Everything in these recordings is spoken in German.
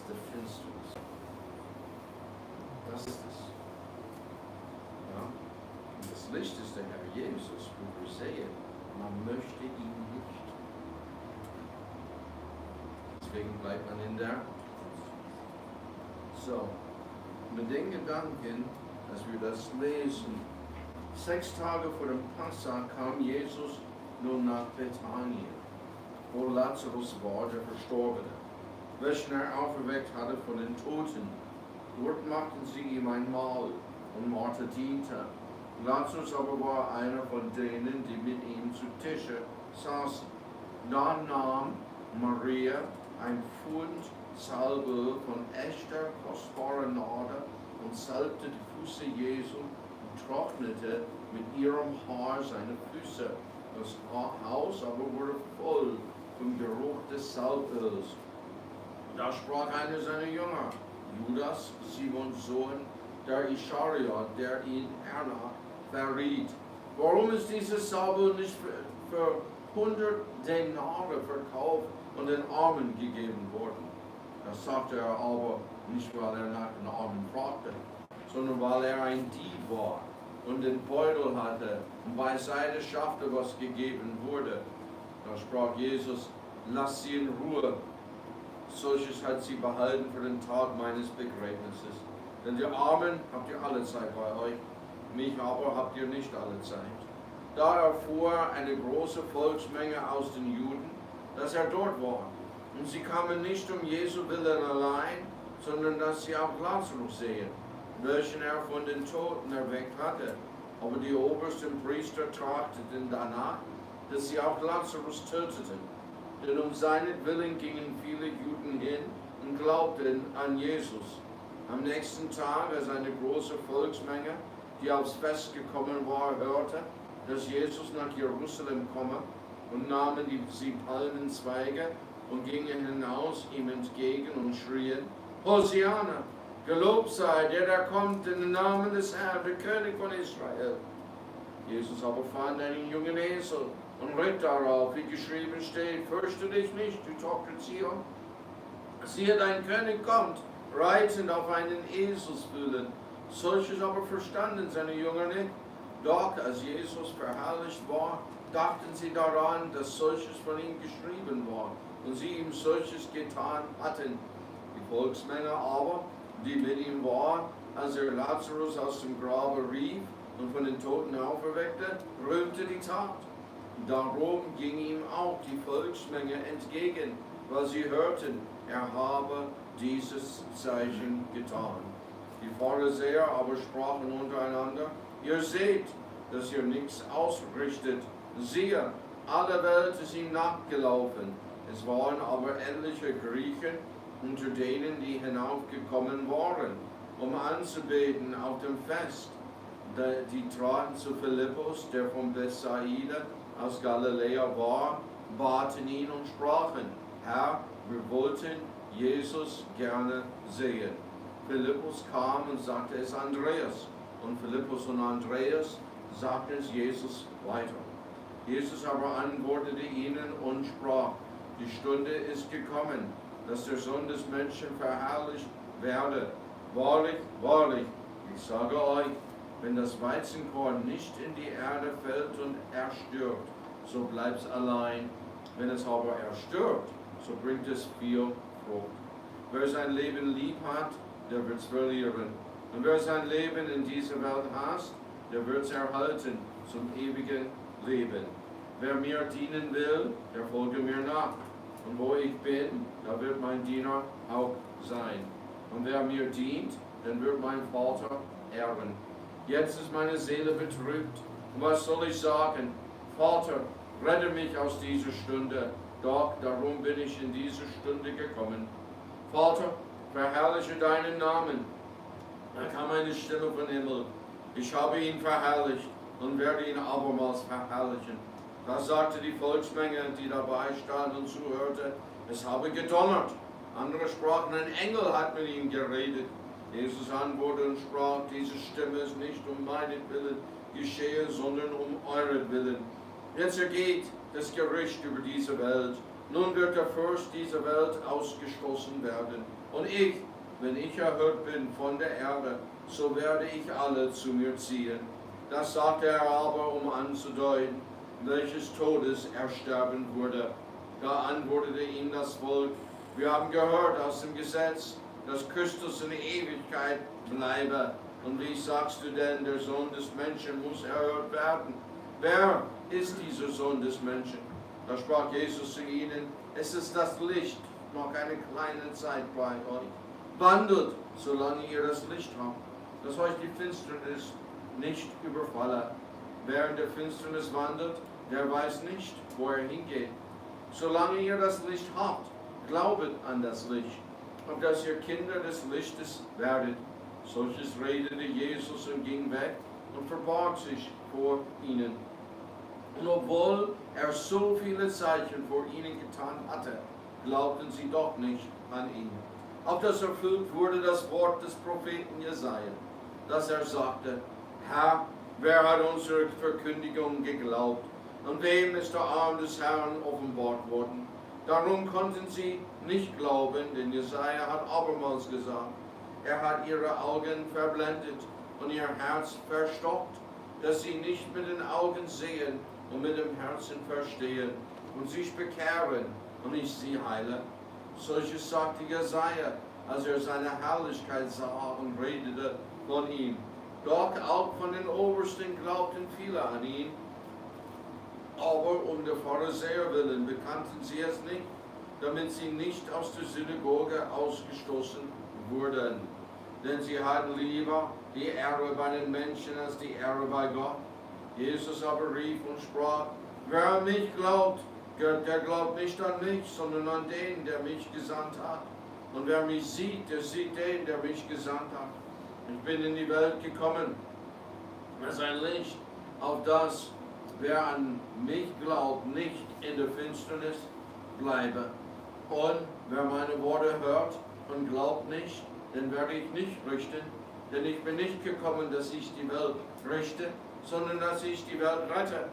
die Finsternis. Das ist es. Ja? Und das Licht ist der Herr Jesus, wo wir sehen, man möchte ihn nicht. Deswegen bleibt man in der. So, mit den Gedanken, dass wir das lesen, 6 Tage vor dem Passa kam Jesus nun nach Bethanien, wo Lazarus war, der Verstorbene, welchen er auferweckt hatte von den Toten. Dort machten sie ihm ein Mahl und Martha diente. Lazarus aber war einer von denen, die mit ihm zu Tische saßen. Da nahm Maria ein Pfund Salbe von echter, kostbarer Narde und salbte die Füße Jesu und trocknete mit ihrem Haar seine Füße. Das Haus aber wurde voll vom Geruch des Salböls. Da sprach einer seiner Jünger, Judas, Simons Sohn, der Ischariot, der ihn hernach verriet. Warum ist dieses Salbe nicht für 100 Denare verkauft und den Armen gegeben worden? Das sagte er aber nicht, weil er nach den Armen fragte, sondern weil er ein Dieb war und den Beutel hatte und beiseite schaffte, was gegeben wurde. Da sprach Jesus, lasst sie in Ruhe. Solches hat sie behalten für den Tag meines Begräbnisses. Denn die Armen habt ihr alle Zeit bei euch, mich aber habt ihr nicht alle Zeit. Da erfuhr eine große Volksmenge aus den Juden, dass er dort war. Und sie kamen nicht um Jesu Willen allein, sondern dass sie auch Lazarus sehen, welchen er von den Toten erweckt hatte. Aber die obersten Priester trachteten danach, dass sie auch Lazarus töteten. Denn um seinetwillen gingen viele Juden hin und glaubten an Jesus. Am nächsten Tag, als eine große Volksmenge, die aufs Fest gekommen war, hörte, dass Jesus nach Jerusalem komme, und nahmen sie Palmenzweige und gingen hinaus ihm entgegen und schrien, Hosianna, gelobt sei der, der kommt in den Namen des Herrn, der König von Israel. Jesus aber fand einen jungen Esel und ritt darauf, wie geschrieben steht, fürchte dich nicht, du Tochter Zion. Siehe, dein König kommt, reitend auf einen Eselsfühlen. Solches aber verstanden seine Jünger nicht. Doch als Jesus verherrlicht war, dachten sie daran, dass solches von ihm geschrieben war und sie ihm solches getan hatten. Die Volksmenge aber, die mit ihm war, als er Lazarus aus dem Grabe rief und von den Toten auferweckte, rühmte die Tat. Darum ging ihm auch die Volksmenge entgegen, weil sie hörten, er habe dieses Zeichen getan. Die Pharisäer aber sprachen untereinander, ihr seht, dass ihr nichts ausrichtet. Siehe, alle Welt ist ihm nachgelaufen. Es waren aber etliche Griechen unter denen, die hinaufgekommen waren, um anzubeten auf dem Fest. Die traten zu Philippus, der von Bethsaida aus Galiläa war, baten ihn und sprachen, Herr, wir wollten Jesus gerne sehen. Philippus kam und sagte es Andreas, und Philippus und Andreas sagten es Jesus weiter. Jesus aber antwortete ihnen und sprach, die Stunde ist gekommen, dass der Sohn des Menschen verherrlicht werde. Wahrlich, wahrlich, ich sage euch, wenn das Weizenkorn nicht in die Erde fällt und erstirbt, so bleibt es allein. Wenn es aber erstirbt, so bringt es viel Frucht. Wer sein Leben lieb hat, der wird es verlieren. Und wer sein Leben in dieser Welt hasst, der wird es erhalten zum ewigen Leben. Wer mir dienen will, der folge mir nach. Und wo ich bin, da wird mein Diener auch sein. Und wer mir dient, dann wird mein Vater ehren. Jetzt ist meine Seele betrübt. Und was soll ich sagen? Vater, rette mich aus dieser Stunde. Doch darum bin ich in diese Stunde gekommen. Vater, verherrliche deinen Namen. Da kam eine Stimme vom Himmel. Ich habe ihn verherrlicht und werde ihn abermals verherrlichen. Da sagte die Volksmenge, die dabei stand und zuhörte, es habe gedonnert. Andere sprachen, ein Engel hat mit ihm geredet. Jesus antwortete und sprach, diese Stimme ist nicht um meinetwillen geschehe, sondern um euretwillen. Jetzt ergeht das Gericht über diese Welt. Nun wird der Fürst dieser Welt ausgestoßen werden. Und ich, wenn ich erhört bin von der Erde, so werde ich alle zu mir ziehen. Das sagte er aber, um anzudeuten, welches Todes er sterben würde. Da antwortete ihm das Volk: Wir haben gehört aus dem Gesetz, dass Christus in Ewigkeit bleibe. Und wie sagst du denn, der Sohn des Menschen muss erhört werden? Wer ist dieser Sohn des Menschen? Da sprach Jesus zu ihnen: Es ist das Licht, noch eine kleine Zeit bei euch. Wandelt, solange ihr das Licht habt, dass euch die Finsternis nicht überfalle. Wer in der Finsternis wandelt, der weiß nicht, wo er hingeht. Solange ihr das Licht habt, glaubet an das Licht, auf dass ihr Kinder des Lichtes werdet. Solches redete Jesus und ging weg und verbarg sich vor ihnen. Und obwohl er so viele Zeichen vor ihnen getan hatte, glaubten sie doch nicht an ihn. Auf das erfüllt wurde das Wort des Propheten Jesaja, dass er sagte: Herr, wer hat unsere Verkündigung geglaubt? Und wem ist der Arm des Herrn offenbart worden? Darum konnten sie nicht glauben, denn Jesaja hat abermals gesagt: Er hat ihre Augen verblendet und ihr Herz verstockt, dass sie nicht mit den Augen sehen und mit dem Herzen verstehen und sich bekehren und ich sie heile. Solches sagte Jesaja, als er seine Herrlichkeit sah und redete von ihm. Doch auch von den Obersten glaubten viele an ihn, aber um der Pharisäer willen bekannten sie es nicht, damit sie nicht aus der Synagoge ausgestoßen wurden. Denn sie hatten lieber die Ehre bei den Menschen als die Ehre bei Gott. Jesus aber rief und sprach: Wer an mich glaubt, der glaubt nicht an mich, sondern an den, der mich gesandt hat. Und wer mich sieht, der sieht den, der mich gesandt hat. Ich bin in die Welt gekommen als ein Licht, auf das, wer an mich glaubt, nicht in der Finsternis bleibe. Und wer meine Worte hört und glaubt nicht, den werde ich nicht richten, denn ich bin nicht gekommen, dass ich die Welt richte, sondern dass ich die Welt rette.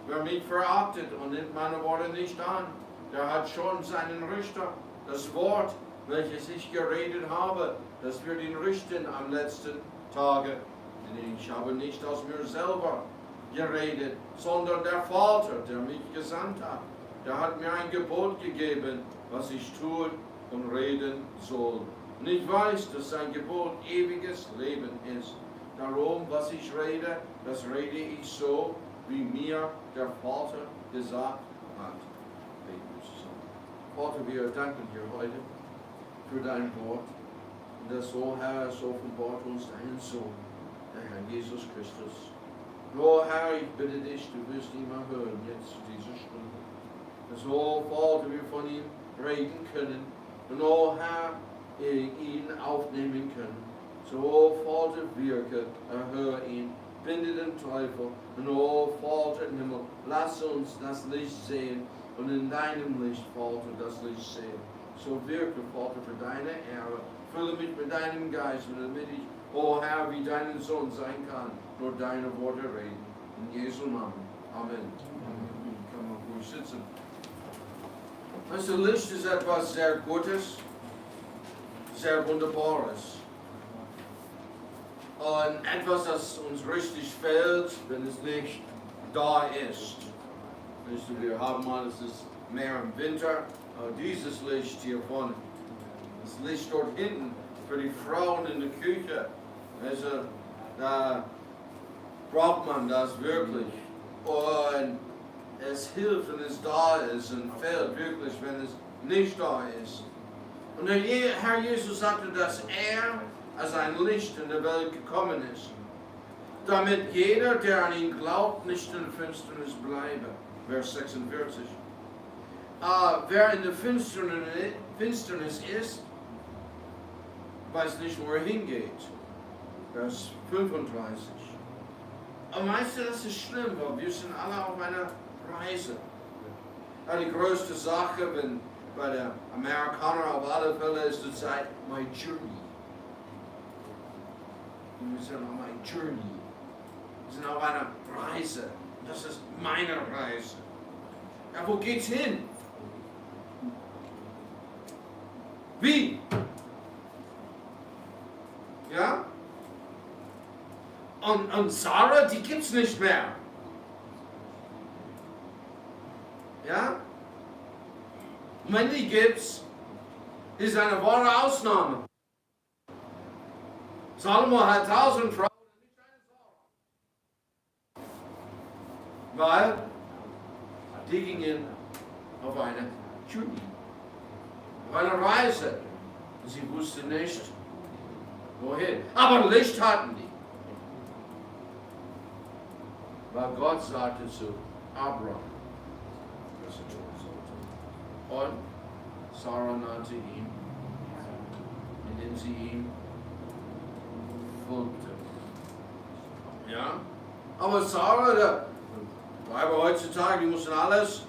Wer mich verachtet und nimmt meine Worte nicht an, der hat schon seinen Richter. Das Wort, welches ich geredet habe, das wird ihn richten am letzten Tage. Denn ich habe nicht aus mir selber geredet, sondern der Vater, der mich gesandt hat, der hat mir ein Gebot gegeben, was ich tun und reden soll. Und ich weiß, dass sein Gebot ewiges Leben ist. Darum, was ich rede, das rede ich so, wie mir der Vater gesagt hat. Beten wir zusammen. Vater, wir danken dir heute für dein Wort. Und das so, Herr, es offenbart uns deinen Sohn, der Herr Jesus Christus. Oh Herr, ich bitte dich, du wirst ihn mal hören, jetzt zu dieser Stunde. Dass, oh Vater, wir von ihm reden können. Und oh Herr, ihn aufnehmen können. So, Vater, wirke, erhöre ihn, binde den Teufel. Und oh Vater im Himmel, lass uns das Licht sehen und in deinem Licht, Vater, das Licht sehen. So wirke, Vater, für deine Ehre. Fülle mich mit deinem Geist, damit ich, oh Herr, wie dein Sohn sein kann, nur deine Worte reden. In Jesu Namen. Amen. Kann man ruhig sitzen. Also Licht ist etwas sehr Gutes, sehr Wunderbares. Und etwas, das uns richtig fehlt, wenn es nicht da ist. Wir haben mal, es ist mehr im Winter, aber dieses Licht hier vorne, das Licht dort hinten für die Frauen in der Küche, also, da braucht man das wirklich. Und es hilft, wenn es da ist, und fehlt wirklich, wenn es nicht da ist. Und der Herr Jesus sagte, dass er als ein Licht in der Welt gekommen ist, damit jeder, der an ihn glaubt, nicht in der Finsternis bleibe. Vers 46. Wer in der Finsternis ist, weiß nicht, wo er hingeht. Vers 35. Aber meinst du, das ist schlimm, weil wir sind alle auf einer Reise. Die größte Sache, wenn bei der Amerikaner auf alle Fälle ist die Zeit my journey. Wir sind auf my journey. Wir sind auf einer Reise. Das ist meine Reise. Ja, wo geht's hin? Wie? Ja? Und Sarah, die gibt's nicht mehr. Ja? Und wenn die gibt's, ist eine wahre Ausnahme. Salomo hat 1000 Frauen, nicht eine Sarah. Weil die gingen auf eine Journey, auf eine Reise. Sie wussten nicht, wohin. Aber Licht hatten die. Weil Gott sagte zu Abraham, was er tun sollte. Und Sarah nannte ihn, indem sie ihm folgte. Ja? Aber Sarah, der Weiber heutzutage, die mussten alles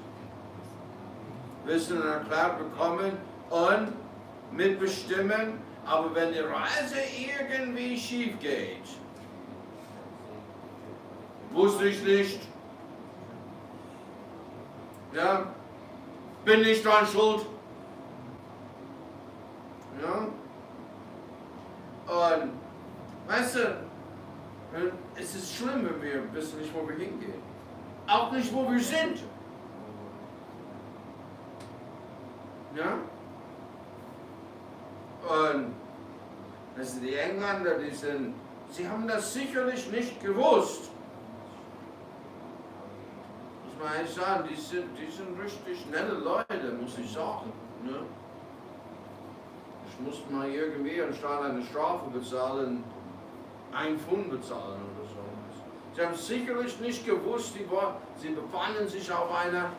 wissen und erklärt bekommen und mitbestimmen. Aber wenn die Reise irgendwie schief geht, wusste ich nicht. Ja, bin nicht dran schuld. Ja. Und, weißt du, es ist schlimm, wenn wir wissen nicht, wo wir hingehen. Auch nicht, wo wir sind. Ja. Und, also die Engländer, sie haben das sicherlich nicht gewusst. Muss man ehrlich sagen, die sind richtig nette Leute, muss ich sagen. Ne? Ich musste mal irgendwie anstatt eine Strafe bezahlen, einen Pfund bezahlen oder so. Sie haben sicherlich nicht gewusst, sie befanden sich auf einer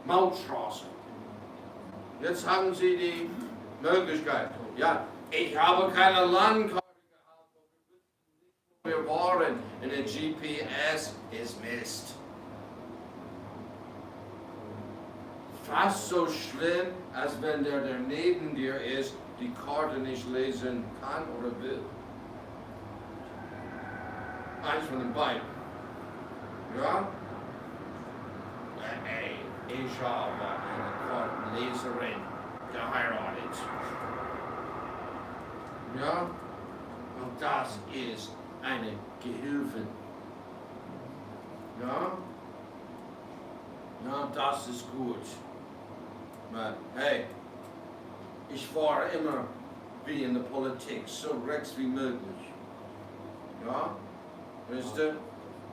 Mautstraße. Jetzt haben sie die Möglichkeit. Ja, ich habe keine Landkarte gehabt, wo wir waren. Und der GPS ist Mist. Fast so schlimm, als wenn der neben dir ist, die Karte nicht lesen kann oder will. Eins von den beiden. Ja? Ey, ich habe eine Kartenleserin geheiratet. Ja? Und das ist eine Gehilfin. Ja? Ja, das ist gut. Aber hey, ich fahre immer wie in der Politik, so rechts wie möglich. Ja? Weißt du?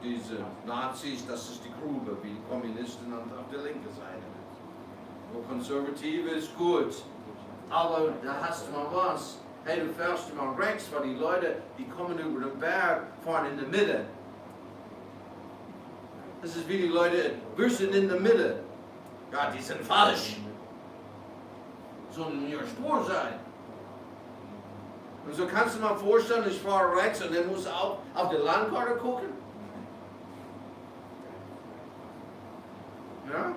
Diese Nazis, das ist die Grube, wie die Kommunisten auf der linken Seite. Wo Konservative ist gut. Aber da hast du mal was. Hey, du fährst immer rechts, weil die Leute, die kommen über den Berg, fahren in der Mitte. Das ist wie die Leute, wir sind in der Mitte. Ja, die sind falsch. Sollen in ihrer Spur sein. Und so kannst du mal vorstellen, ich fahre rechts und dann muss auch auf die Landkarte gucken. Ja?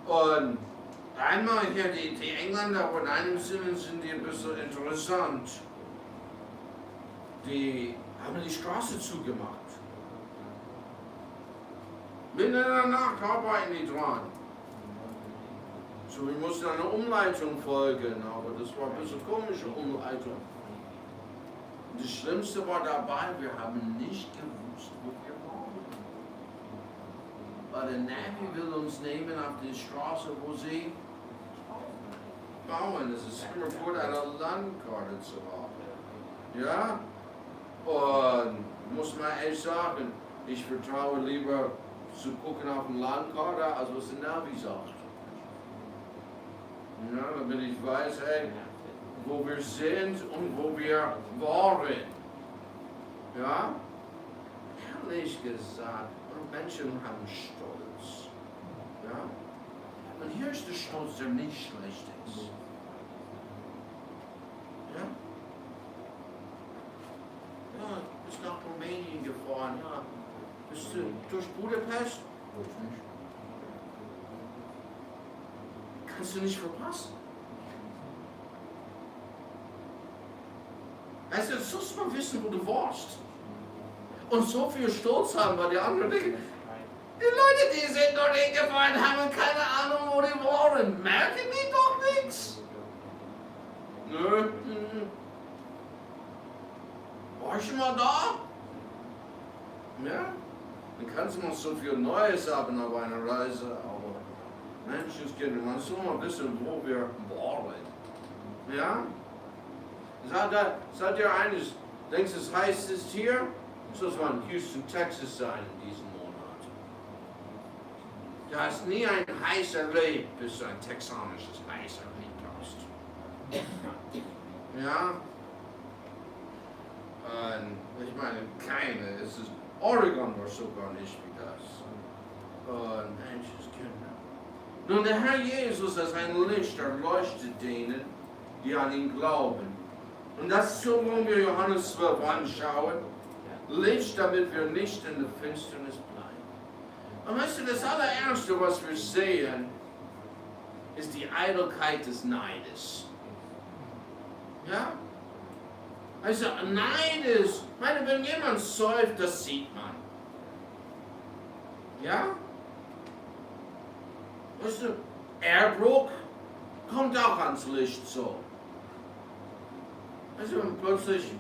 Und einmal hier, die Engländer, aber in einem Sinne sind die ein bisschen interessant. Die haben die Straße zugemacht. Mitten in der Nacht arbeiten die dran. So, wir mussten eine Umleitung folgen, aber das war ein bisschen komische Umleitung. Und das Schlimmste war dabei, wir haben nicht gewusst, wo wir waren. Weil der Navi will uns nehmen auf die Straße, wo sie bauen. Es ist immer gut, eine Landkarte zu haben. Ja? Und muss man echt sagen, ich vertraue lieber zu gucken auf eine Landkarte, als was der Navi sagt. Ja, damit ich weiß, hey, wo wir sind und wo wir waren. Ja? Ehrlich gesagt, Menschen haben Stolz. Ja? Und hier ist der Stolz, der nicht schlecht ist. Ja? Ja, bist nach Rumänien gefahren, ja. Bist du durch Budapest? Nicht. Kannst du nicht verpassen. Also, du sollst mal wissen, wo du warst. Und so viel Stolz haben, weil die anderen denken, die Leute, die sind noch nicht gefahren, haben keine Ahnung, wo die waren. und merken die doch nichts? Nö. War ich schon mal da? Ja. Dann kannst du noch so viel Neues haben auf einer Reise, aber Menschenskinder, man soll mal wissen, wo wir waren. Ja? Seid ihr eines, denkst du, es heißt es hier? Soll es mal in Houston, Texas sein in diesem Monat. Da ist nie ein heißer Leben, bis du ein texanisches heißer Leben hast. Ja? Ich meine, keine. Es ist, Oregon war sogar nicht wie das. Menschenskinder. Nun, der Herr Jesus als ein Licht erleuchtet denen, die an ihn glauben. Und das so wollen wir Johannes 12 anschauen. Licht, damit wir nicht in der Finsternis bleiben. Und weißt du, das allererste, was wir sehen, ist die Eitelkeit des Neides. Ja? Also Neid ist, meine, wenn jemand säuft, das sieht man. Ja? Weißt du, Erbruch kommt auch ans Licht so. Also plötzlich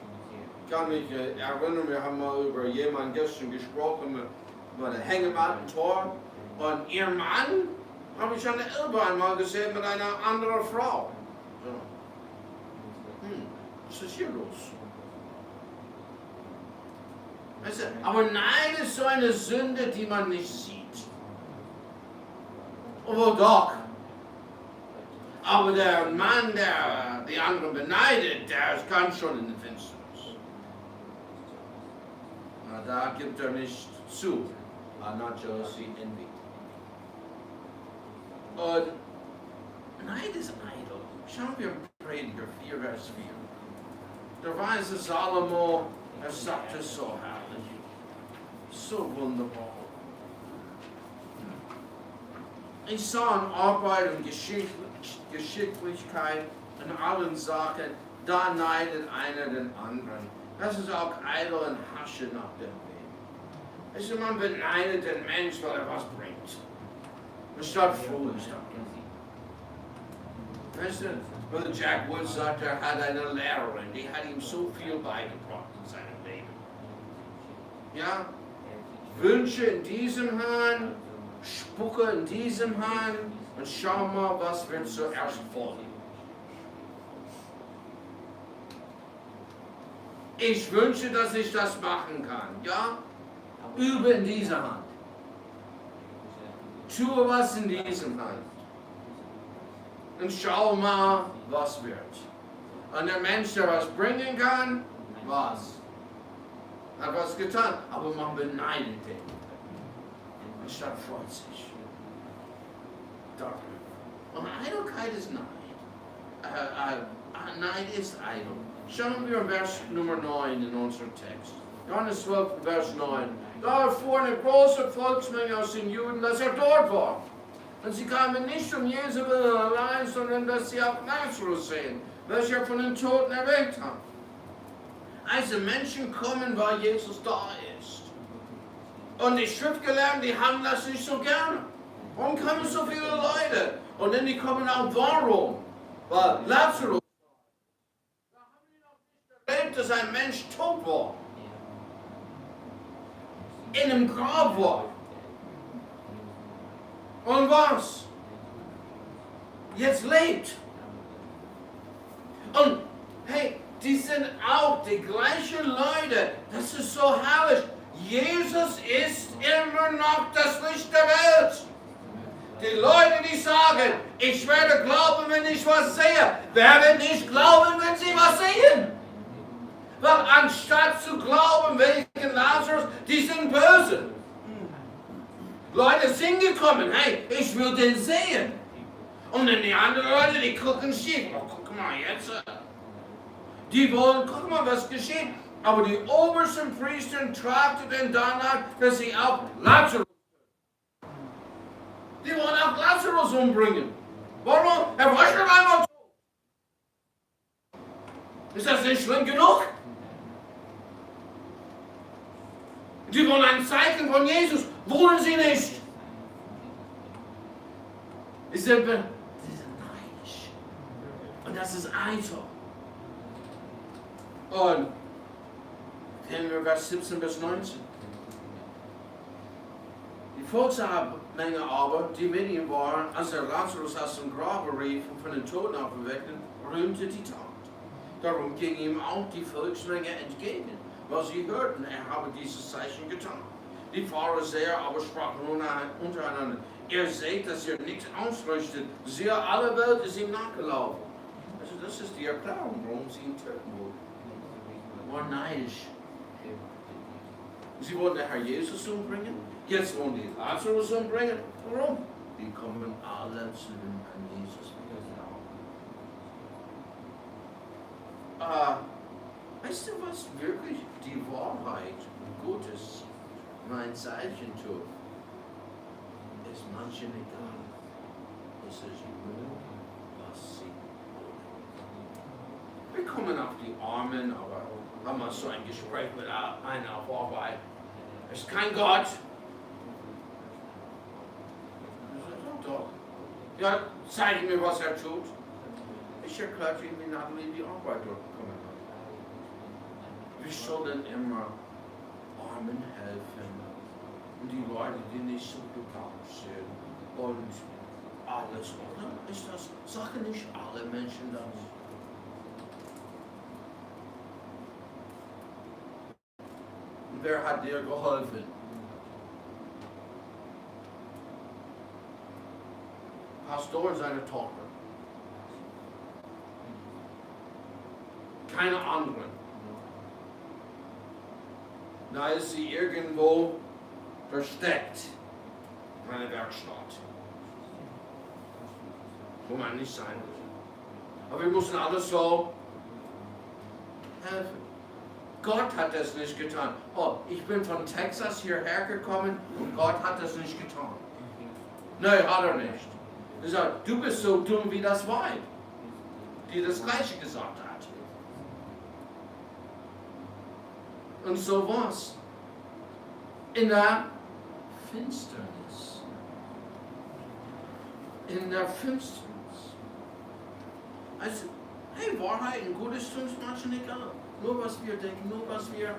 kann mich erinnern, wir haben mal über jemanden gestern gesprochen, über den Hängematten-Tor. Und ihr Mann habe ich an der Elbe einmal gesehen mit einer anderen Frau. So. Was ist hier los? Weißt du, aber Neid ist so eine Sünde, die man nicht sieht. Obwohl doch. Aber der Mann, der die anderen beneidet, der ist ganz schon in der Finsternis. Na, da gibt er nicht zu. Not jealousy, envy. Und Neid ist eitel. Schauen wir Prediger 4, Vers 4. Der weise Salomo, er sagt es so herrlich. So wunderbar. Ich sah in Arbeit und Geschicklichkeit in allen Sachen, da neidet einer den anderen. Das ist auch eitel und Hasche nach dem Leben. Also man beneidet den Mensch, weil er was bringt. Anstatt froh ist. Weißt du, Brother Jack Wood sagt, er hat eine Lehrerin, die hat ihm so viel beigebracht in seinem Leben. Ja? Wünsche in diesem Hahn, spucke in diesem Hahn und schau mal, was wird zuerst folgen. Ich wünsche, dass ich das machen kann. Ja? Übe in dieser Hand. Tue was in diesem Hand. Und schau mal, was wird. Und der Mensch, der was bringen kann, was? Hat was getan, aber man beneidet ihn. Anstatt freut sich. Und Eitelkeit ist Neid. Neid ist eitel. Schauen wir Vers Nummer 9 in unserem Text. Johannes 12, Vers 9. Da erfuhr eine große Volksmenge aus den Juden, dass er dort war. Und sie kamen nicht um Jesu Willen allein, sondern dass sie auch Lazarus sehen, welcher er von den Toten erweckt hat. Also Menschen kommen, weil Jesus da ist. Und die Schriftgelehrten, die haben das nicht so gerne. Warum kommen so viele Leute? Und dann die kommen auch, warum? Weil Lazarus, da haben die noch nicht erlebt, dass ein Mensch tot war. In einem Grab war. Und was? Jetzt lebt. Und hey, die sind auch die gleichen Leute. Das ist so herrlich. Jesus ist immer noch das Licht der Welt. Die Leute, die sagen, ich werde glauben, wenn ich was sehe, werden nicht glauben, wenn sie was sehen. Weil anstatt zu glauben, wegen Lazarus, die sind böse. Leute sind gekommen, hey, ich will den sehen. Und dann die anderen Leute, die gucken schief. Oh, guck mal jetzt. Die wollen, guck mal, was geschieht. Aber die obersten Priester trachteten danach, dass sie auch Lazarus. Die wollen auch Lazarus umbringen. Warum? Er war schon einmal tot. Ist das nicht schlimm genug? Die wollen ein Zeichen von Jesus. Wollen sie nicht? Und das ist einfach. Und kennen wir Vers 17 bis 19. Die Volksmenge aber, die mit ihm waren, als er Lazarus aus dem Grabe rief und von den Toten auferweckte, rühmte die Tat. Darum ging ihm auch die Volksmenge entgegen, weil sie hörten, er habe dieses Zeichen getan. Die Pharisäer aber sprachen untereinander, ihr seht, dass ihr nichts ausrichtet, siehe, alle Welt ist ihm nachgelaufen. Also das ist die Erklärung, warum sie ihn töten wollten. War neidisch. Sie wollten den Herr Jesus umbringen, jetzt wollen die Lazarus umbringen. Warum? Die kommen alle zu dem Herrn Jesus. Weißt du, was wirklich die Wahrheit Gottes mein Zeichen tut? Ist manchen egal. Es ist nur, was sie wollen. Wir kommen auf die Armen, aber haben wir so ein Gespräch mit einer auf Arbeit. Es ist kein Gott. Doch. Ja, zeig mir, was er tut. Ich erkläre ihm, wie Natalie die Arbeit durchgekommen hat. Wir sollen immer Armen helfen. Und die Leute, die nicht so begabt sind. Und alles, oder? Ist das, sagen nicht alle Menschen das? Und wer hat dir geholfen? Pastor, seine Tochter. Keine anderen. Da ist sie irgendwo versteckt in einer Werkstatt, wo man nicht sein will. Aber wir müssen alles so helfen. Gott hat das nicht getan. Oh, ich bin von Texas hierher gekommen und Gott hat das nicht getan. Nein, hat er nicht. Er sagt, du bist so dumm wie das Weib, die das Gleiche gesagt hat. Und so was. In der Finsternis. In der Finsternis. Also, hey, Wahrheit und Gutes tun uns manchmal egal. Nur was wir denken, nur was wir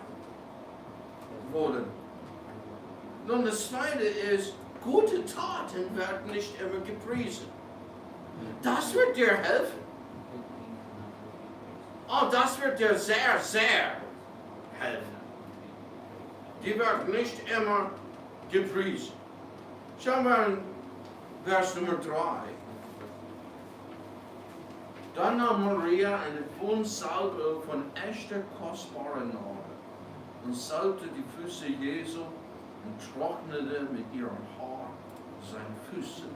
wollen. Nun, das Zweite ist, gute Taten werden nicht immer gepriesen. Das wird dir helfen. Oh, das wird dir sehr, sehr helfen. Die werden nicht immer gepriesen. Schauen wir in Vers Nummer 3. Dann nahm Maria eine Pfund Salbe von echter kostbarer Narbe und salbte die Füße Jesu und trocknete mit ihrem Haar seine Füße.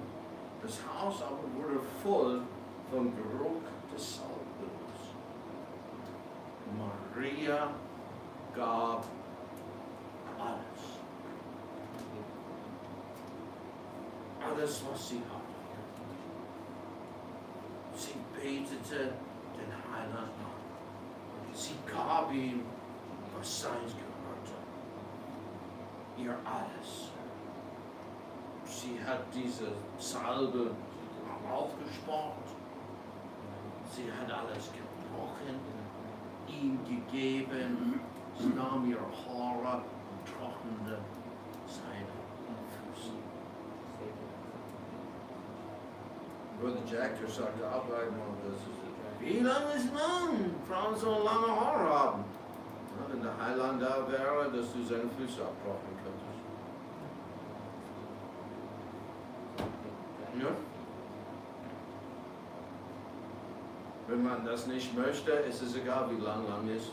Das Haus aber wurde voll vom Geruch des Salböls. Maria gab alles. Alles, was sie hatte. Sie betete den Heiland an. Sie gab ihm, was seins gehörte. Ihr alles. Sie hat diese Salbe aufgespart. Sie hat alles gebrochen, ihm gegeben. Sie nahm ihre Haare und trocknete seine Füße. Brother Jack, der sagte auch einmal, wie lange ist lang? Frauen sollen lange Haare haben. Ja, wenn der Heiland da wäre, dass du seine Füße abtrocknen könntest. Ja? Wenn man das nicht möchte, ist es egal, wie lang ist.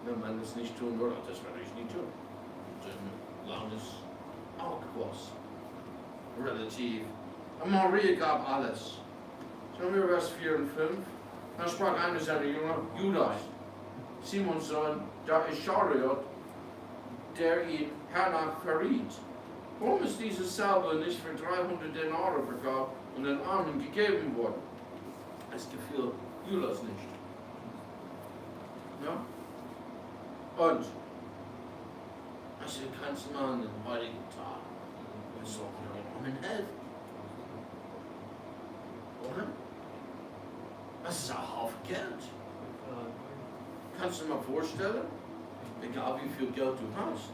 Wenn man das nicht tun würde, das werde ich nie tun. Denn lang ist auch groß. Relativ. Und Maria gab alles. Schauen wir Vers 4 und 5. Dann sprach einer seiner Jünger, Judas, Simons Sohn, der Ischariot, der ihn hernach verriet. Warum ist diese Salbe nicht für 300 Denare verkauft und den Armen gegeben worden? Es gefiel Judas nicht. Ja? Und, also kannst du mal an den heutigen Tag, wir sollten den Armen helfen. Das ist ein Haufen Geld. Kannst du dir mal vorstellen? Egal wie viel Geld du hast.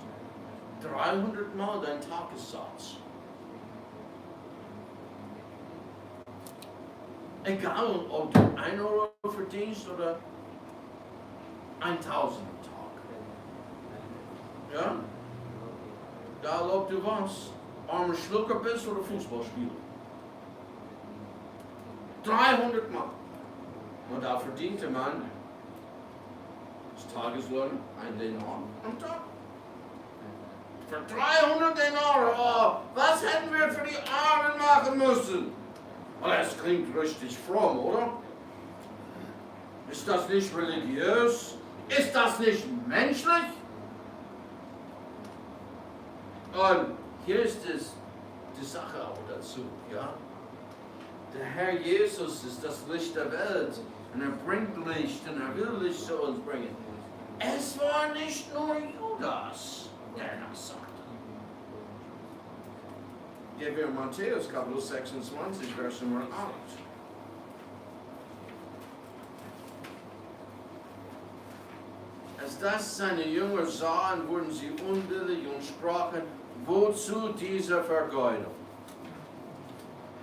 300 Mal dein Tagessatz. Egal ob du 1 Euro verdienst oder 1000 am Tag. Ja? Egal ob du was, armer Schlucker bist oder Fußballspieler. 300 Mal. Und da verdiente man das Tageslohn 1 Denar am Tag. Für 300 Denare, oh, was hätten wir für die Armen machen müssen? Oh, das klingt richtig fromm, oder? Ist das nicht religiös? Ist das nicht menschlich? Und hier ist die Sache auch dazu, ja? Der Herr Jesus ist das Licht der Welt und er bringt Licht und er will Licht zu uns bringen. Es war nicht nur Judas, der das sagte. Gehen wir in Matthäus Kapitel 26, Vers Nummer 8. Als das seine Jünger sahen, wurden sie unwillig und sprachen, wozu diese Vergeudung?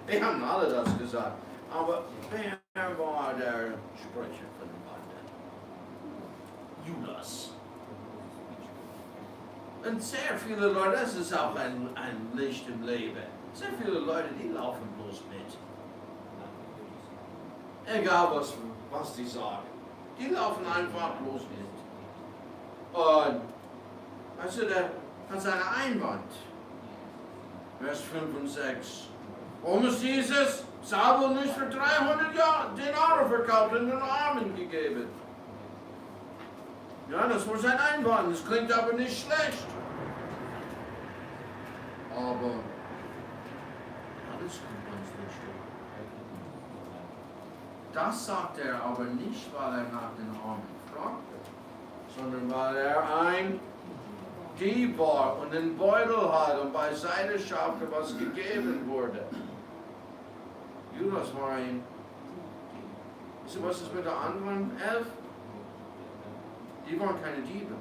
Wir haben alle das gesagt, aber wer war der Sprecher von dem Bande? Judas. Und sehr viele Leute, das ist auch ein Licht im Leben. Sehr viele Leute, die laufen bloß mit. Egal was die sagen. Die laufen einfach bloß mit. Und also der hat seinen Einwand. Vers 5 und 6. Warum ist dieses Sabel nicht für 300 Denare verkauft und den Armen gegeben? Ja, das war sein Einwand. Das klingt aber nicht schlecht. Aber alles kommt uns nicht. Das sagt er aber nicht, weil er nach den Armen fragte, sondern weil er ein Dieb war und den Beutel hat und beiseite schaute, was gegeben wurde. Judas war ein Dieb. Wisst ihr, was ist mit der anderen 11? Die waren keine Diebe.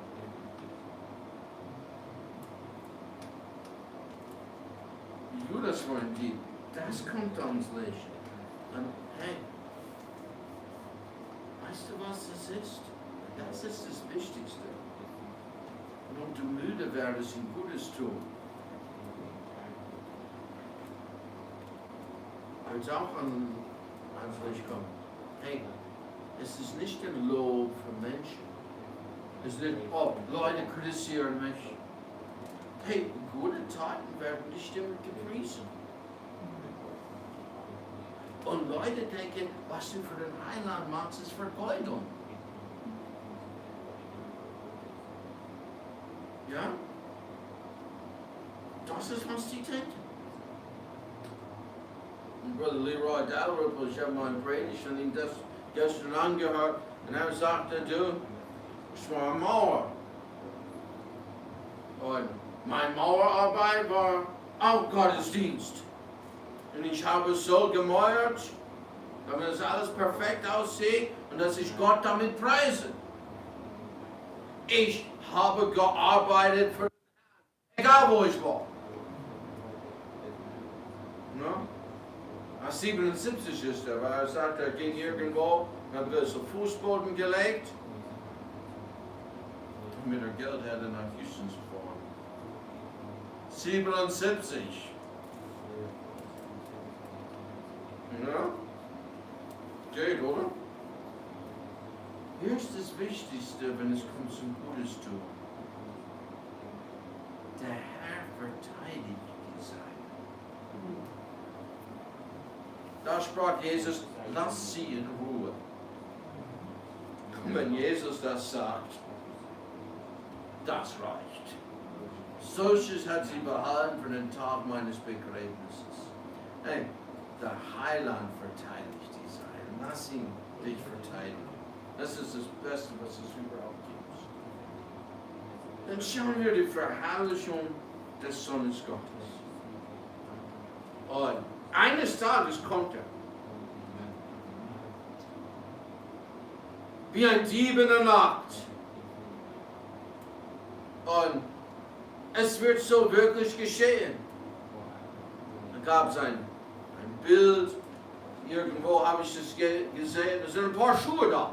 Judas war ein Dieb. Das kommt ans Licht. Und hey, weißt du, was das ist? Das ist das Wichtigste. Und du müde werdest und Gutes tun. Wird auch ans Licht kommen. Hey, es ist nicht ein Lob für Menschen. Es ist nicht, oh, Leute kritisieren mich. Hey, gute Taten werden nicht immer gepriesen. Und Leute denken, was du für den Heiland machst, ist Vergeudung. Ja? Das ist, was die denken. Und Brother Leroy Dalrymple, ich habe meinen Predigt von ihm das gestern angehört, und er sagte, du, ich war Mauer. Und meine Mauerarbeit war auch Gottesdienst. Und ich habe so gemäuert, damit es alles perfekt aussieht und dass ich Gott damit preise. Ich habe gearbeitet für egal wo ich war. No? 77 ist er, weil er sagt, er ging irgendwo, hat er so Fußboden gelegt und mit der Geld hätte er nach Houston zu fahren. 77. Ja? Geht, oder? Hier ist das Wichtigste, wenn es kommt zum Gutes tun. Der Herr verteidigt die Seine. Da sprach Jesus, lass sie in Ruhe. Und wenn Jesus das sagt, das reicht. Solches hat sie behalten für den Tag meines Begräbnisses. Hey, der Heiland verteidigt die Seine. Lass ihn dich verteidigen. Das ist das Beste, was es überhaupt gibt. Dann schauen wir die Verherrlichung des Sohnes Gottes. Und eines Tages kommt er. wie ein Dieb in der Nacht. Und es wird so wirklich geschehen. Da gab es ein Bild, irgendwo habe ich das gesehen, da sind ein paar Schuhe da.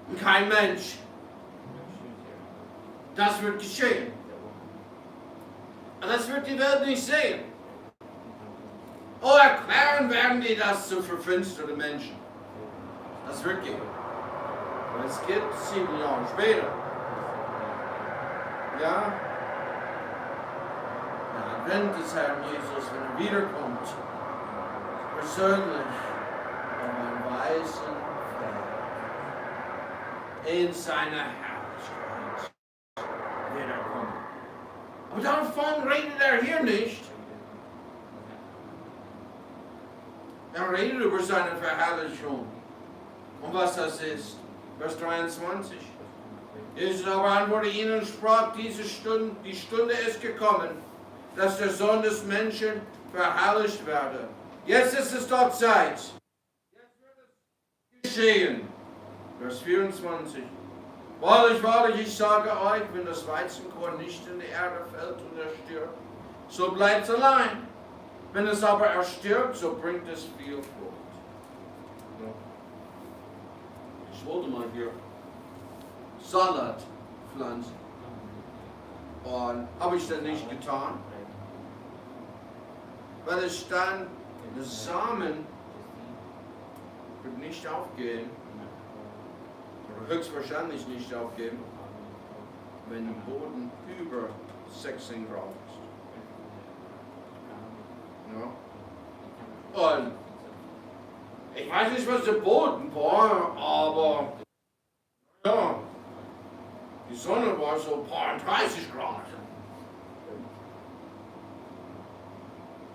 Und kein Mensch. Das wird geschehen. Und das wird die Welt nicht sehen. Oh, erklären werden die das zu verfinsterte Menschen. Das wird gehen. Und es gibt 7 Jahre später. Ja? Der Advent des Herrn Jesus, wenn er wiederkommt, persönlich auf einem weißen Pferd in seiner Herrlichkeit wird er kommen. Aber davon redet er hier nicht. Er redet über seine Verherrlichung. Und was das ist. Vers 23. Jesus aber antwortete ihnen und sprach, die Stunde ist gekommen, dass der Sohn des Menschen verherrlicht werde. Jetzt ist es doch Zeit. Jetzt wird es geschehen. Vers 24. Wahrlich, wahrlich, ich sage euch, wenn das Weizenkorn nicht in die Erde fällt und er stirbt, so bleibt es allein. Wenn es aber erstirbt, so bringt es viel Frucht. Ich wollte mal hier Salat pflanzen. Und habe ich dann nicht getan. Weil es stand, der Samen wird nicht aufgehen. Oder höchstwahrscheinlich nicht aufgeben, wenn der Boden über 16 Grad ist. Ja. Und ich weiß nicht, was der Boden war, aber ja, die Sonne war so ein paar 30 Grad.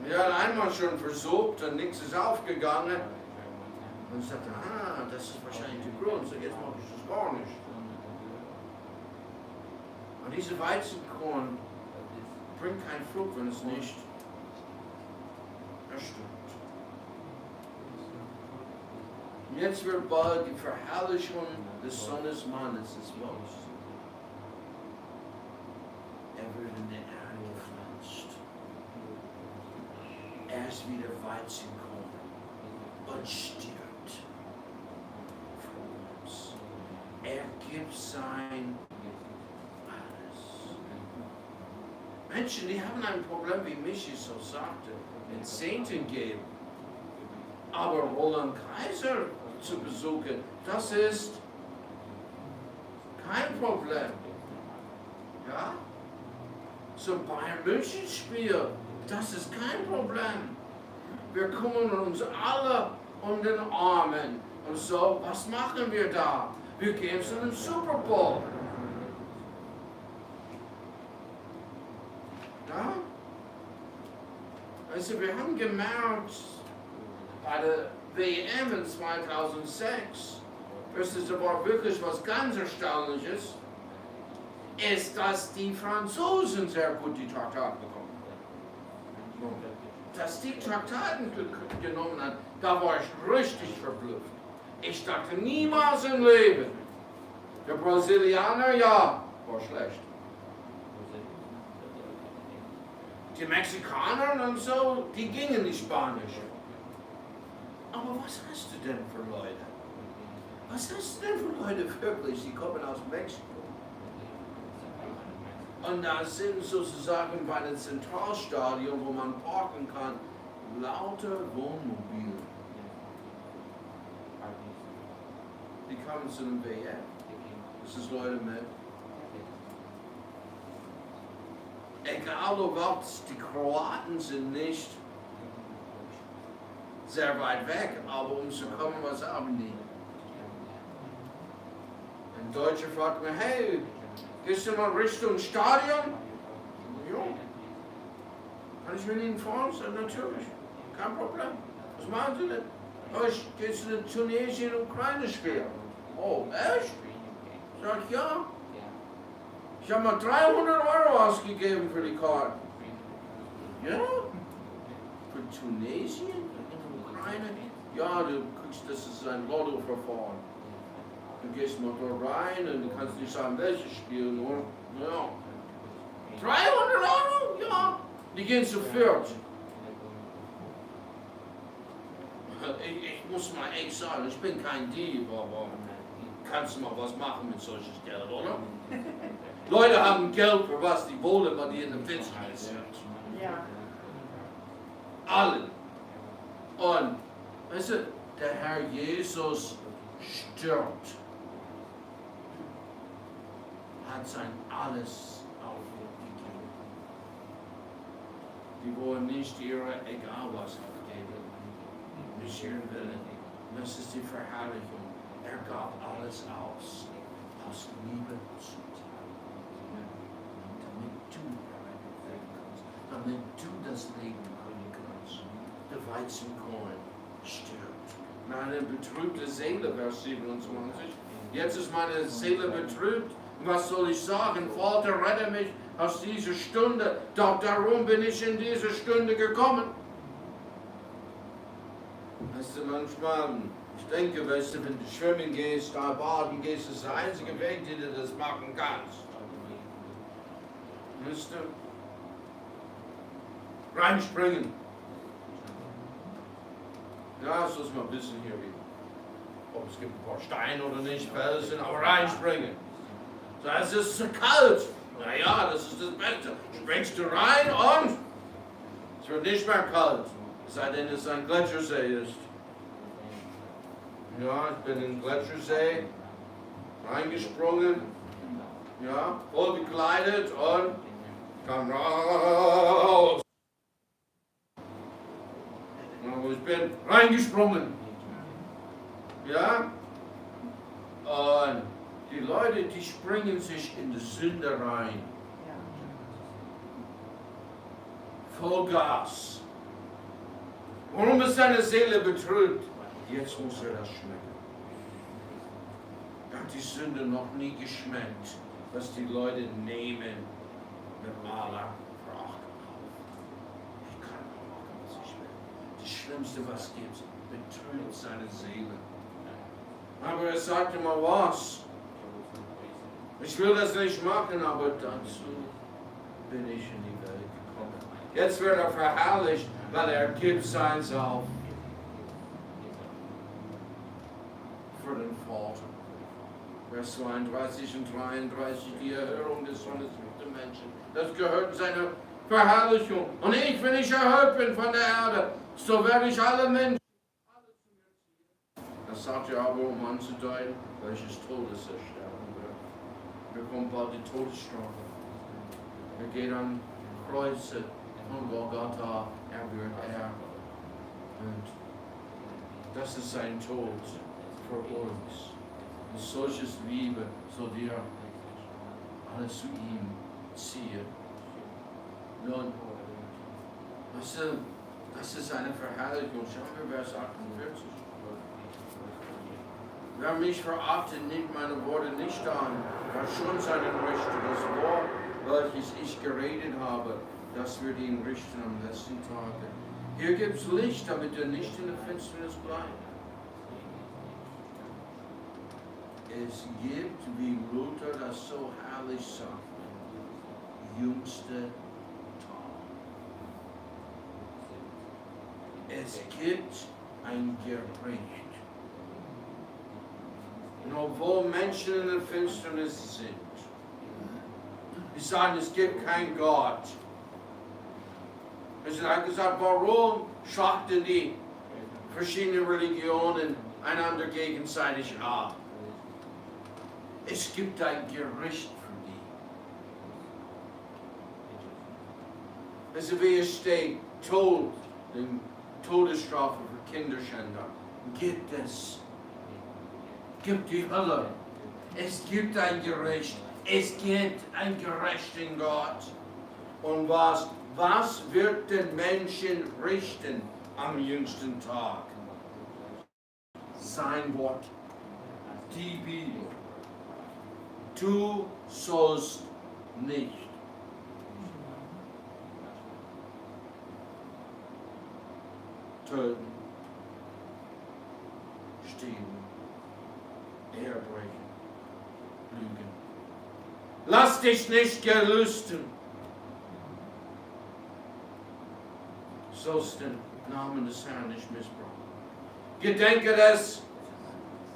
Wir haben einmal schon versucht und nichts ist aufgegangen. Und ich sagte, das ist wahrscheinlich der Grund, so jetzt mache ich das gar nicht. Und diese Weizenkorn bringt keinen Frucht, wenn es nicht erstirbt. Und jetzt wird bald die Verherrlichung des Sohnes Mannes des Mannes. Er wird in der Erde gepflanzt. Er ist wie der Weizenkorn und stirbt für uns. Er gibt sein alles. Menschen, die haben ein Problem, wie Michi so sagte, den Zehnten geben. Aber Roland Kaiser zu besuchen, das ist kein Problem. Ja? Zum Bayern München Spiel, das ist kein Problem. Wir kümmern uns alle um den Armen. Und so, was machen wir da? Wir gehen zu dem Super Bowl. Ja? Also wir haben gemerkt, bei der WM in 2006, das ist aber wirklich was ganz Erstaunliches, ist, dass die Franzosen sehr gut die Traktaten bekommen. Dass die Traktaten genommen haben, da war ich richtig verblüfft. Ich dachte niemals im Leben. Der Brasilianer, ja, war schlecht. Die Mexikaner und so, die gingen nicht Spanisch. Aber was hast du denn für Leute? Was hast du denn für Leute wirklich, die kommen aus Mexiko? Und da sind sozusagen bei dem Zentralstadion, wo man parken kann, lauter Wohnmobile. Die kamen zu einem WM. Das ist Leute mit. Egal ob was, die Kroaten sind nicht sehr weit weg, aber um zu kommen, was haben die? Ein Deutscher fragt mir, hey, gehst du mal Richtung Stadion? Ja. Kann ich mit Ihnen fahren? Sag, natürlich, kein Problem. Was machen Sie denn? Oh, ich gehe zu den Tunesien-Ukraine-Spiel. Oh, echt? Sag, ja. Ich habe mal 300 € ausgegeben für die Karte. Ja? Für Tunesien? Ukraine? Ja, du kriegst, das ist ein Lottoverfahren. Du gehst mal da rein und du kannst nicht sagen, welches Spiel nur. Ja. 300 Euro? Ja. Die gehen zu viert. Ich muss mal echt sagen, ich bin kein Dieb, aber kannst du mal was machen mit solches Geld, oder? Leute haben Geld für was die wollen, weil die in der Finsternis sind. Ja. Alle. Und, weißt du, der Herr Jesus stirbt. Hat sein alles aufgegeben. Die wollen nicht ihre, egal was, aufgeben. Nicht ihren Willen. Das ist die Verherrlichung. Er gab alles aus Liebe zu dir. Damit du errettet werden kannst. Damit du das Leben bringen kannst. Der Weizenkorn stirbt. Meine betrübte Seele, Vers 27. Jetzt ist meine Seele betrübt. Was soll ich sagen? Vater, rette mich aus dieser Stunde. Doch darum bin ich in diese Stunde gekommen. Weißt du, manchmal, ich denke, weißt du, wenn du schwimmen gehst, da baden gehst, ist der einzige Weg, wie du das machen kannst. Weißt du? Reinspringen. Ja, das muss man wissen hier, ob es gibt ein paar Steine oder nicht, Felsen, aber reinspringen. So, es ist zu kalt. Naja, das ist das Beste. Springst du rein und es wird nicht mehr kalt. Es sei denn, es ein Gletschersee ist. Ja, ich bin in den Gletschersee reingesprungen. Ja, voll bekleidet und kam raus. Aber ich bin reingesprungen. Ja, und die Leute, die springen sich in die Sünde rein. Vollgas. Warum ist seine Seele betrübt? Jetzt muss er das schmecken. Er hat die Sünde noch nie geschmeckt, was die Leute nehmen mit aller Verachtung auf. Ich kann nur machen, was ich will. Das Schlimmste, was es gibt, betrübt seine Seele. Aber er sagte mal was. Ich will das nicht machen, aber dazu bin ich in die Welt gekommen. Jetzt wird er verherrlicht, weil er gibt seins auf. Für den Vater. Vers 32 und 33, die Erhörung des Sohnes mit den Menschen. Das gehört seiner Verherrlichung. Und ich, wenn ich erhöht bin von der Erde, so werde ich alle Menschen alle zu mir ziehen. Das sagt er aber, um anzudeuten, welches Todes er sterben wird. Er bekommt bald die Todesstrafe. Er geht an Kreuze von Golgatha, er wird und das ist sein Tod für uns. Und solches Liebe soll dir alles zu ihm ziehen. Nun, das ist eine Verherrlichung. Schauen wir Vers 48. Wer mich verachtet, nimmt meine Worte nicht an. Er schon seinen Richter. Das Wort, welches ich geredet habe, das wird ihn richten am letzten Tage. Hier gibt es Licht, damit er nicht in der Finsternis bleibt. Es gibt, wie Luther das so herrlich sagt, jüngste Tag. Es gibt ein Gericht. Und obwohl Menschen in der Finsternis sind, die sagen, es gibt keinen Gott. Es hat gesagt, warum schlachten die verschiedenen Religionen einander gegenseitig ab? Es gibt ein Gericht für die. Also wie es steht, Tod, die Todesstrafe für Kinderschänder, gibt es. Gibt die Hölle. Es gibt ein Gericht. Es gibt einen gerechten Gott. Und was wird den Menschen richten am jüngsten Tag? Sein Wort, die Bibel. Du sollst nicht töten, stehlen, Ehebrechen, Lügen. Lass dich nicht gelüsten. Sollst den Namen des Herrn nicht missbrauchen. Gedenke des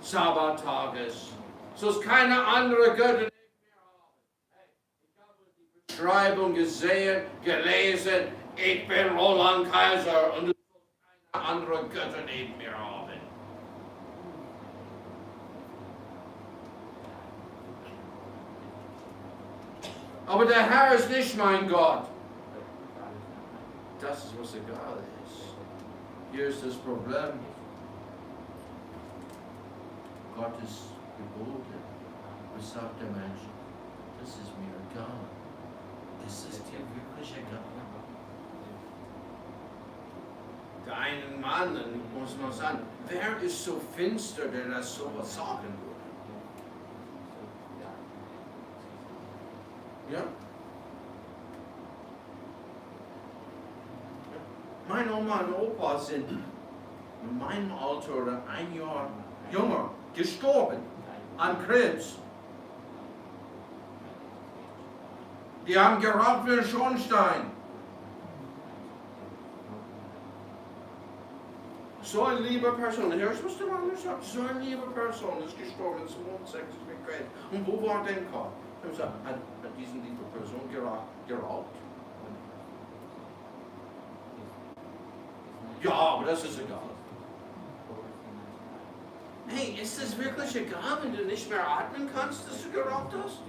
Sabbattages. Sollst keine andere Götter nicht mehr haben. Hey, ich habe die Beschreibung gesehen, gelesen. Ich bin Roland Kaiser und du sollst keine andere Götter neben mir haben. Aber der Herr ist nicht mein Gott. Das ist, was egal ist. Hier ist das Problem. Gottes Gebote. Was sagt der Mensch? Das ist mir egal. Das ist dir wirklich egal. Der eine Mann, muss man sagen, wer ist so finster, der das so was sagen würde? Ja? Meine Oma und Opa sind in meinem Alter oder ein Jahr jünger gestorben an Krebs. Die haben geraucht wie ein Schornstein. So eine liebe Person, hörst du, was der Mann sagt? So eine liebe Person ist gestorben, 62 mit Krebs. Und wo war der Kopf? Hat diese liebe Person geraucht? Ja, aber das ist egal. Hey, ist es wirklich egal, wenn du nicht mehr atmen kannst, dass du geraucht hast?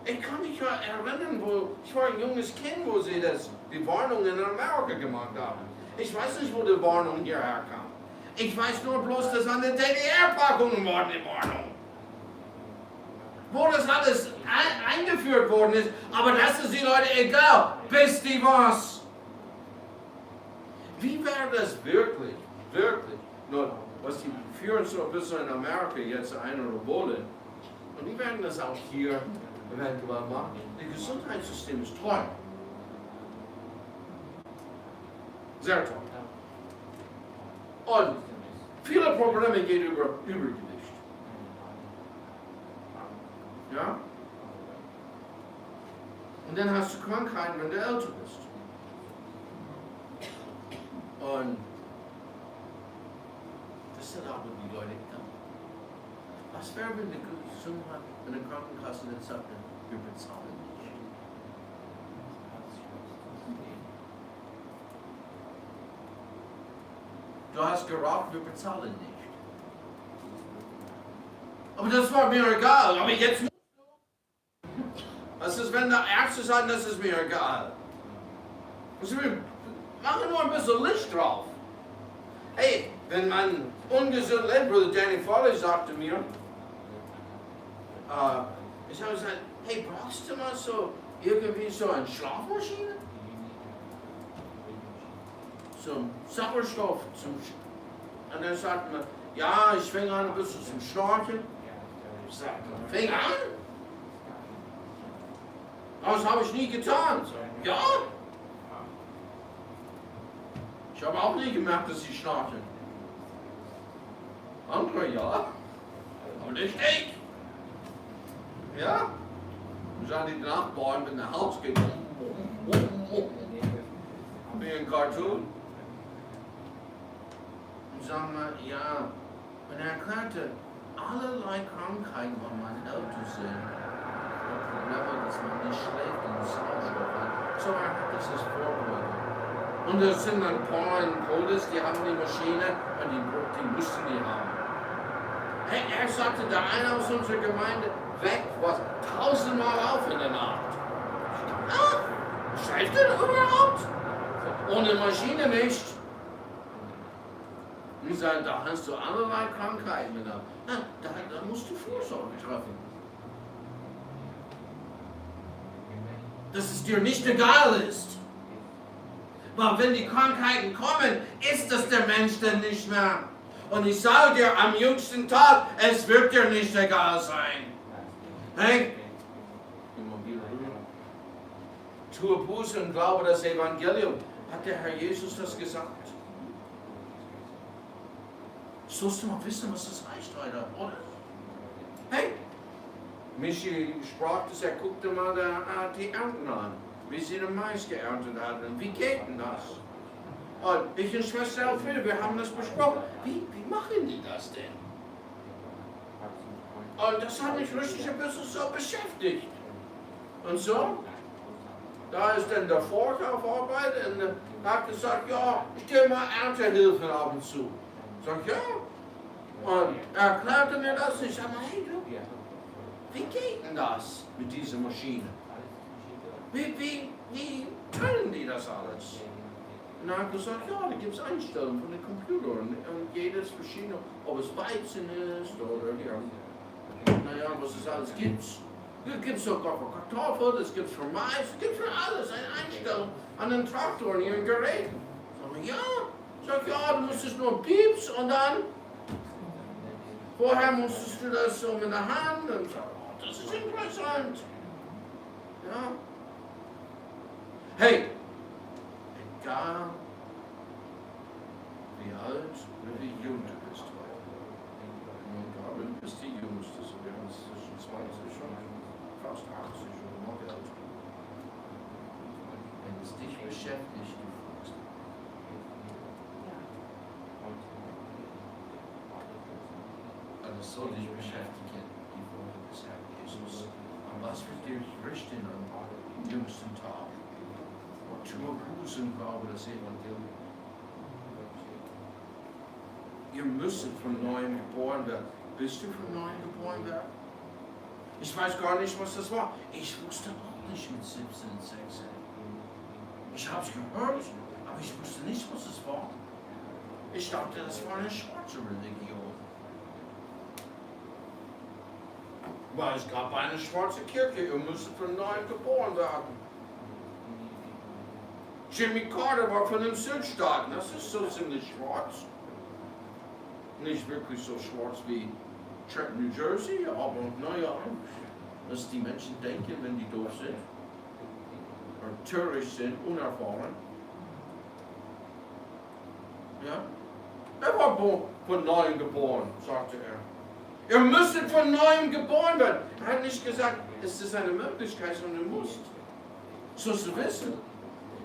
Ich kann mich ja erinnern, ich war ein junges Kind, wo sie die Warnung in Amerika gemacht haben. Ich weiß nicht, wo die Warnung hierher kam. Ich weiß nur bloß, dass an den DDR-Packungen waren die Warnung. Wo das alles eingeführt worden ist, aber das ist die Leute egal, bis die was. Wie wäre das wirklich, nur was die führen so ein bisschen in Amerika jetzt ein oder wollen, und die werden das auch hier eventuell machen. Das Gesundheitssystem ist toll. Sehr toll. Und viele Probleme gehen über Übergewicht. Ja? Und dann hast du Krankheiten, wenn du älter bist. Und das sind aber die Leute gegangen. Was wäre, wenn die Gesundheit, wenn die Krankenkasse nicht sagt, wir bezahlen nicht? Du hast geraucht, wir bezahlen nicht. Aber das war mir egal. Aber jetzt musst du. Was ist, wenn der Ärzte sagen, das ist mir egal? Also wir machen nur ein bisschen Licht drauf. Hey, wenn man ungesund lebt, Bruder Danny Foley sagte mir, ich habe gesagt, hey, brauchst du mal so irgendwie so eine Schlafmaschine? Zum Sauerstoff, und dann sagt man, ja, ich fange an ein bisschen zum Schnorcheln. Ich sage, fang an? Das habe ich nie getan. Ja? Ich habe auch nie gemerkt, dass sie schnorcheln. Andere ja, aber nicht ich. Ja? Und dann die Nachbarn mit nach Hause gehen. Wie ein Cartoon. Und sagen wir, ja, und er erklärte, allerlei Krankheiten, wenn man älter sind, Probleme, dass man nicht schläft und Sauerstoff hat. So er hat das vorbereitet. Und es sind ein paar in Polis, die haben die Maschine und die mussten die haben. Hey, er sagte, der eine aus unserer Gemeinde weg, was 1000-mal auf in der Nacht. Ah, schläft er überhaupt? Ohne Maschine nicht. Und ich sage, da hast du allerlei Krankheiten. Da musst du Vorsorge treffen. Dass es dir nicht egal ist. Weil wenn die Krankheiten kommen, ist es der Mensch denn nicht mehr. Und ich sage dir, am jüngsten Tag, es wird dir nicht egal sein. Hey? Tue Buße und glaube das Evangelium. Hat der Herr Jesus das gesagt? Sollst du mal wissen, was das heißt, Alter, oder? Hey, Michi sprach das, guckte mal die Ernten an, wie sie den Mais geerntet hatten. Wie geht denn das? Und ich und Schwester Elfriede, wir haben das besprochen. Wie machen die das denn? Und das hat mich richtig ein bisschen so beschäftigt. Und so, da ist dann der Forscher auf Arbeit und hat gesagt, ja, ich gebe mal Erntehilfen ab und zu. Sag ja. Und er erklärte mir das. Ich sage, hey du, wie geht denn das mit dieser Maschine? Wie können die das alles? Und er hat gesagt, ja, da gibt es Einstellungen von den Computern und jedes verschiedene, ob es Weizen ist oder naja, was es alles gibt. Es gibt sogar für Kartoffeln, es gibt für Mais, es gibt für alles eine Einstellung an den Traktor und ihren Geräten. Sag ja, du musstest nur Pieps und dann vorher musstest du das so mit der Hand und so. Das ist interessant. Ja. Hey, egal wie alt oder wie jung du bist heute. Du bist die Jüngste, so wir haben zwischen 20 und fast 80 oder noch älter. Wenn es dich beschäftigt, du fragst. Also es soll dich beschäftigen, die Worte des Herrn Jesus. Und was wird dich richten am jüngsten Tag? Tue Buße und glaube das Evangelium. Ihr müsst von Neuem geboren werden. Bist du von Neuem geboren werden? Ich weiß gar nicht, was das war. Ich wusste auch nicht mit 17 und 16. Ich habe es gehört, aber ich wusste nicht, was es war. Ich dachte, das war eine schwarze Religion. Weil es gab eine schwarze Kirche, ihr müsst von Neuem geboren werden. Jimmy Carter war von den Südstaaten, das ist so ziemlich schwarz. Nicht wirklich so schwarz wie New Jersey, aber naja, dass die Menschen denken, wenn die doof sind. Oder töricht sind, unerfahren. Ja? Er war von Neuem geboren, sagte er. Ihr müsstet von Neuem geboren werden. Er hat nicht gesagt, es ist eine Möglichkeit, sondern du musst. So zu wissen.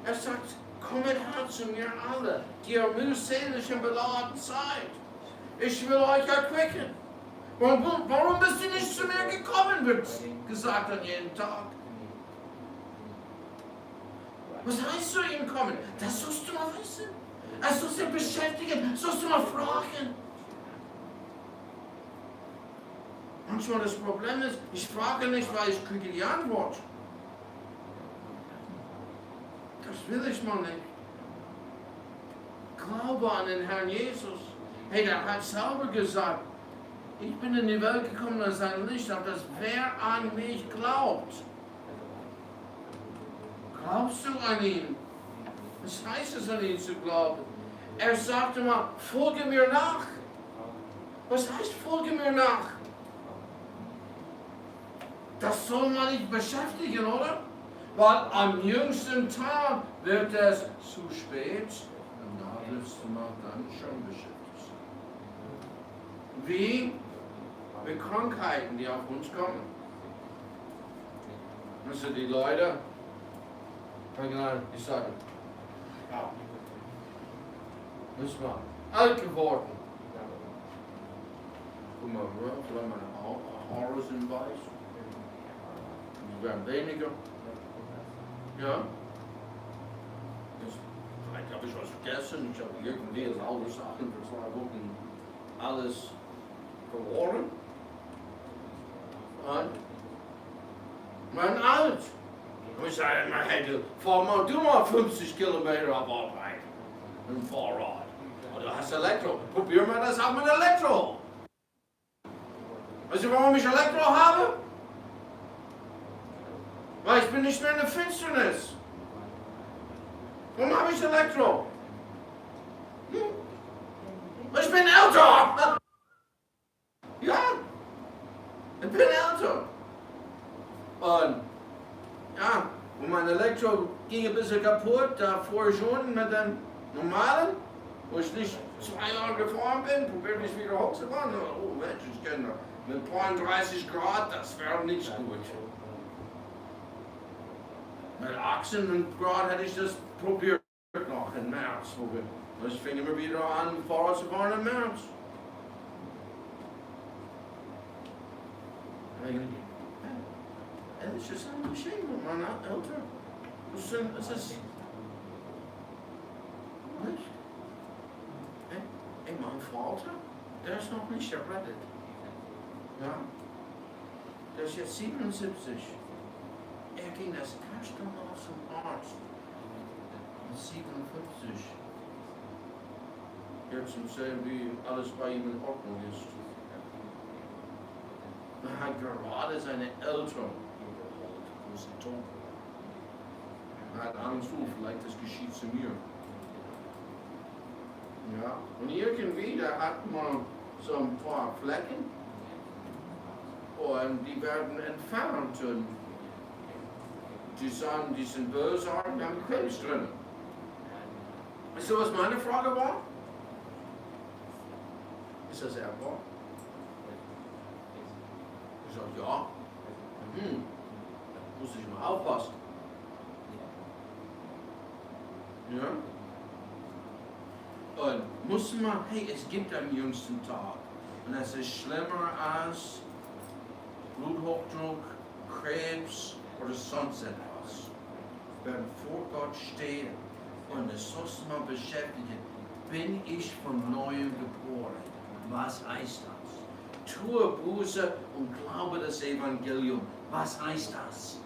Er sagt, kommet her zu mir alle, die ihr mühselig und beladen seid. Ich will euch erquicken. Warum bist du nicht zu mir gekommen, wird gesagt an jedem Tag. Was heißt zu ihm kommen? Das sollst du mal wissen. Das sollst du beschäftigen, sollst du mal fragen. Manchmal das Problem ist, ich frage nicht, weil ich kriege die Antwort. Das will ich mal nicht. Glaube an den Herrn Jesus. Hey, der hat selber gesagt, ich bin in die Welt gekommen als ein Licht, aber dass wer an mich glaubt. Glaubst du an ihn? Was heißt es, an ihn zu glauben? Er sagte mal, folge mir nach. Was heißt, folge mir nach? Das soll man nicht beschäftigen, oder? Weil am jüngsten Tag wird es zu spät und da wirst du mal dann schon beschäftigt sein. Wie mit Krankheiten, die auf uns kommen. Also die Leute fangen an, die sagen, ja, ist mal alt geworden. Guck mal, vielleicht meine Haare sind weiß. Die werden weniger. Ja. Vielleicht habe ich was vergessen. Ich habe irgendwie alle Sachen für 2 Wochen alles verloren. Und man alt. Und ich sage immer, hey, du mal 50 Kilometer auf Arbeit. Mit dem Fahrrad. Und du hast Elektro. Probier mal das auch mit Elektro. Weißt du, warum ich Elektro habe? Weil ich bin nicht mehr in der Finsternis. Warum habe ich Elektro? Ich bin älter. Ja, ich bin älter. Und ja, und mein Elektro ging ein bisschen kaputt, davor schon mit dem normalen. Wo ich nicht 2 Jahre gefahren bin, probiere ich wieder hochzufahren. Oh Mensch, ich kenne das. Mit 32 Grad, das wäre nicht gut. Mit 18 Grad hätte ich das probiert noch im März. Ich fing immer wieder an, Fahrrad zu fahren im März. Es ist ein Geschenk, man hat älter. Es ist nicht. Mein Vater, der ist noch nicht errettet. Ja? Der ist jetzt 77. Er ging das erste Mal zum Arzt. Mit 57. Jetzt zu sehen, wie alles bei ihm in Ordnung ist. Er hat gerade seine Eltern überholt, wo sie tot waren. Er hat Angst, vielleicht das geschieht zu mir. Ja, und irgendwie, da hat man so ein paar Flecken und die werden entfernt und die sagen, die sind bösartig, die haben Krebs drin. Weißt du, was meine Frage war? Ist das erbbar? Ich sage, ja. Muss ich mal aufpassen. Ja? Und muss man, hey, es gibt am jüngsten Tag. Und es ist schlimmer als Bluthochdruck, Krebs oder sonst etwas. Werden vor Gott stehen und es sollst mal beschäftigen. Bin ich von neuem geboren? Was heißt das? Tue Buße und glaube das Evangelium. Was heißt das?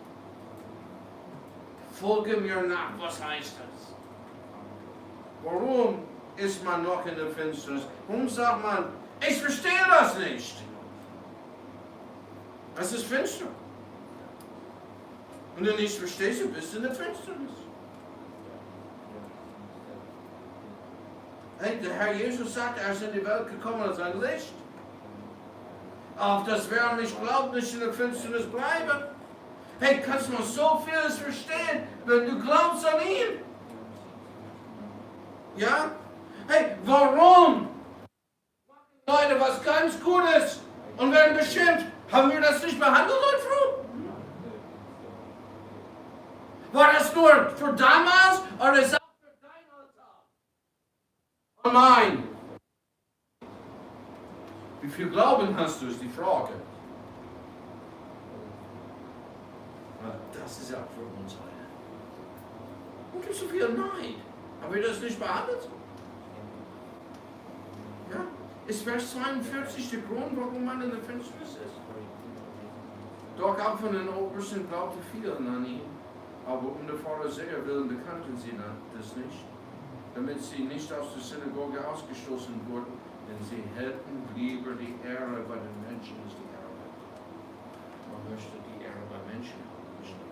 Folge mir nach. Was heißt das? Warum ist man noch in der Finsternis? Warum sagt man, ich verstehe das nicht? Es ist finster. Und wenn du nicht verstehst, du bist in der Finsternis. Hey, der Herr Jesus sagt, er ist in die Welt gekommen als ein Licht. Auf das wer nicht glaubt, nicht in der Finsternis bleiben. Hey, kannst du noch so vieles verstehen, wenn du glaubst an ihn? Ja? Hey, warum machen Leute was ganz Gutes und werden beschimpft? Haben wir das nicht behandelt heute früh? War das nur für damals oder ist das auch für dein Alltag? Oh mein! Wie viel Glauben hast du, ist die Frage. Das ist ja für uns alle. Und gibt so viel Neid. Haben wir das nicht behandelt? Ja? Ist Vers 42 der Grund, warum man in der Finsternis ist? Doch auch von den Obersten glaubte vielen an ihn. Aber der Pharisäer willen bekannten sie das nicht, damit sie nicht aus der Synagoge ausgestoßen wurden, denn sie hätten lieber die Ehre bei den Menschen als die Ehre. Man möchte die Ehre bei Menschen haben, nicht die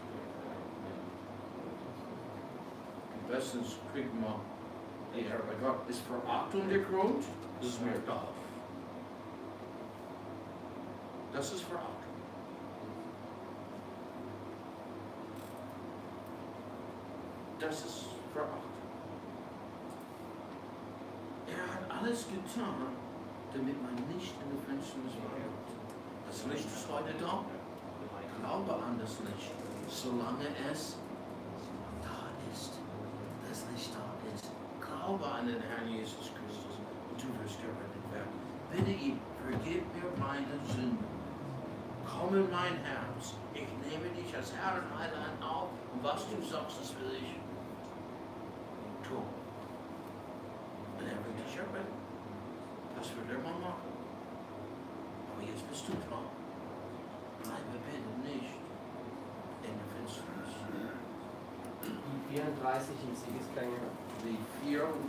Ehre. Bestens kriegt man die Ehre bei Gott. Ist Verachtung der Grund? Das ist mir egal. Das ist Verachtung. Das ist Verachtung. Er hat alles getan, damit man nicht in der Finsternis bleibt. Das Licht ist heute da. Glaube an das Licht, solange es da ist. Das Licht da ist. Glaube an den Herrn Jesus Christus und du wirst gerettet werden. Bitte ihn, vergib mir meine Sünden. Komm in mein Herz. Ich nehme dich als Herr und Heiland auf und was du sagst, das will ich tun. Und er wird dich erretten. Das wird er mal machen. Aber jetzt bist du dran. Bleibe bitte nicht in der Finsternis. Die 34 im Siegesklänge. Die 34